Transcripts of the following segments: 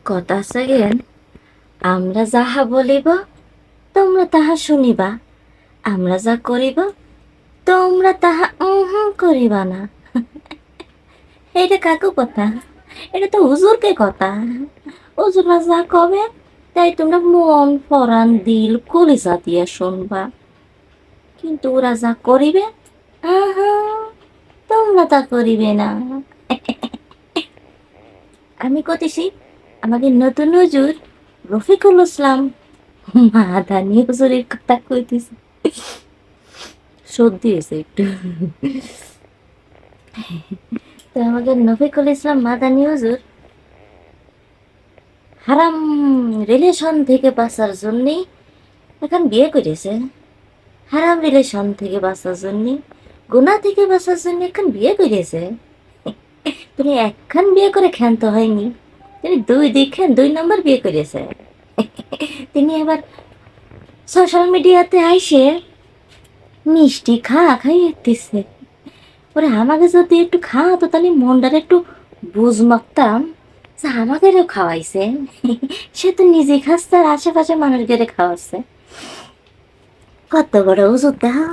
কথা আছে জ্ঞান, আমরা যাহা বলিব তোমরা তাহা শুনিবা, আমরা যা করিব তোমরা তাহা করিবা না। এটা কাকু কথা? এটা তো হুজুরকে কথা। হুজুরা যা কবে তাই তোমরা মন পরাণ দিল কলিজা দিয়ে শুনবা, কিন্তু ওরা যা করিবে আহা তোমরা তা করিবে না। আমি কইতেছি আমাদের নতুন হুজুর রফিকুল ইসলাম মাদানী হুজুরের কথা কইতেছি। সর্দি হয়েছে একটু। তো আমাদের রফিকুল ইসলাম মাদানী হুজুর হারাম রিলেশন থেকে বাঁচার জন্যে এখন বিয়ে করেছে। হারাম রিলেশন থেকে বাঁচার জন্যে, গুনাহ থেকে বাঁচার জন্য এখন বিয়ে করেছে। তিনি একখান বিয়ে করে ক্ষান্ত হয়নি, তিনি দুই নম্বর বিয়ে করেছে। তিনি আবার সোশ্যাল মিডিয়াতে আইসে মিষ্টি খাইতেছে। ওরে আমাকে যদি একটু খাওয়াতো তাহলে মনটার একটু বুঝ মাখতাম যে আমাদেরও খাওয়াইছে। সে তো নিজে খাচ্ছে আর আশেপাশে মানুষদের খাওয়াচ্ছে। কত বড় হুজুর দেখা,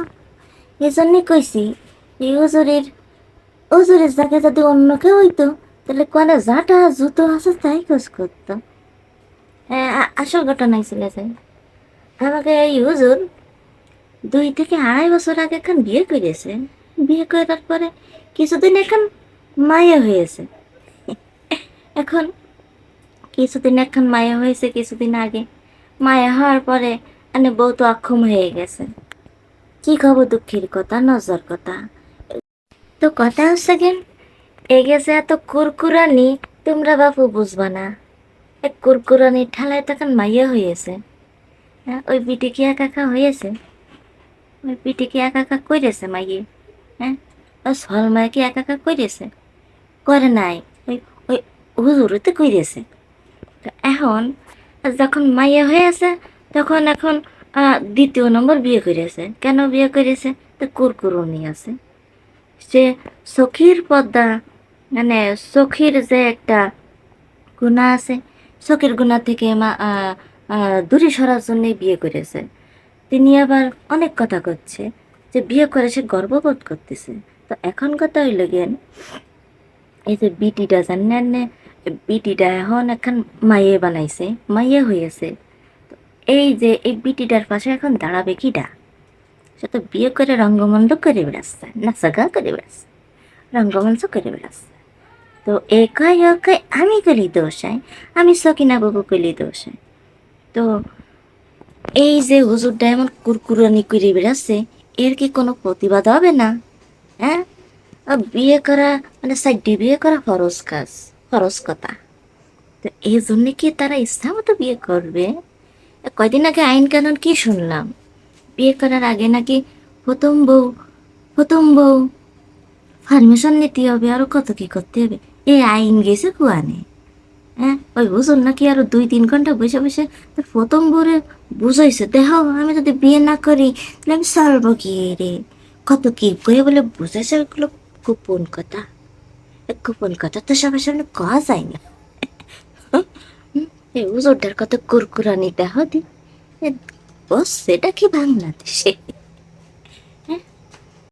এই জন্যই কইছি এই হুজুরের জায়গায় যদি অন্য কেউ হইতো তাহলে কলে যাটা জুতো আছে তাই খোঁজ করতো। হ্যাঁ, আসল ঘটনায় চলে যায়। আমাকে এই হুজুর 2 থেকে 2.5 বছর আগে এখন বিয়ে করেছে। বিয়ে করার পরে কিছুদিন এখন মায়া হয়েছে। এখন মায়া হয়েছে কিছুদিন আগে। মায়া হওয়ার পরে বউ তো অক্ষম হয়ে গেছে। কি খবর, দুঃখের কথা, নজর কথা। তো কথা হচ্ছে গেন, গেছে এত কুরকুরানি তোমরা বাপু বুঝবা না। এক কুরকুরানি ঠালায় তখন মাইয়া হয়েছে। হ্যাঁ, ওই বিটি কি একা হয়েছে? ওই পিঠে কি একা করেছে মাইয়ে? হ্যাঁ, ওই সলমায় কি একা করেছে? করে নাই। ওই ওই হুজুরতে করেছে। তো এখন যখন মাইয়া হয়ে আছে তখন এখন 2য় নম্বর বিয়ে করেছে। কেন বিয়ে করেছে? তো কুরকুরনি আছে। সে সখীর পর্দা, সখীর যে একটা গুণা আছে, সখীর গুণা থেকে দূরে সরার জন্যে বিয়ে করেছে। তিনি আবার অনেক কথা করছে যে বিয়ে করে সে গর্ববোধ করতেছে। তো এখন কথা হইল গেন, এই যে বিটিটা জানেন না, বিটিটা এখন মাইয়ে বানাইছে, মাইয়ে হয়েছে। তো এই যে এই বিটিটার পাশে এখন দাঁড়াবে কিটা? সে তো বিয়ে করে রঙ্গমঞ্চ করে বেড়াচ্ছে, নাচাগা করে বেড়াচ্ছে, রঙ্গমঞ্চ করে বেড়াচ্ছে। তো একাই আমি কলি দোষ হয়, আমি সকিনা বাবু কলি দোষ হয়। তো এই যে হুজুরটা এমন কুরকুরানি করে বেড়াচ্ছে, এর কি কোনো প্রতিবাদ হবে না? হ্যাঁ, বিয়ে করা সাইডে বিয়ে করা ফরজ কাজ, ফরজ কথা। তো এই জন্য কি তারা ইচ্ছা মতো বিয়ে করবে? কয়দিন আগে আইন কানুন কি শুনলাম, বিয়ে করার আগে নাকি প্রথম বউ পারমিশন নিতে হবে, আরো কত কি করতে হবে। এই আইন গেছে কুয়ানে। হ্যাঁ, ওই হুজুর নাকি আরো 2-3 ঘন্টা বসে বসে তার প্রথম বউরে বুঝাইছে, দেখো আমি যদি বিয়ে না করি তাহলে আমি চলবো কি রে, কত কি করে বলে বুঝাইছে। ওগুলো গোপন কথা, গোপন কথা তো সবার সামনে কওয়া যায় না। এই হুজুরটার কত কুরকুরানি দেহ দি, বস সেটা কি বাংলাদেশে?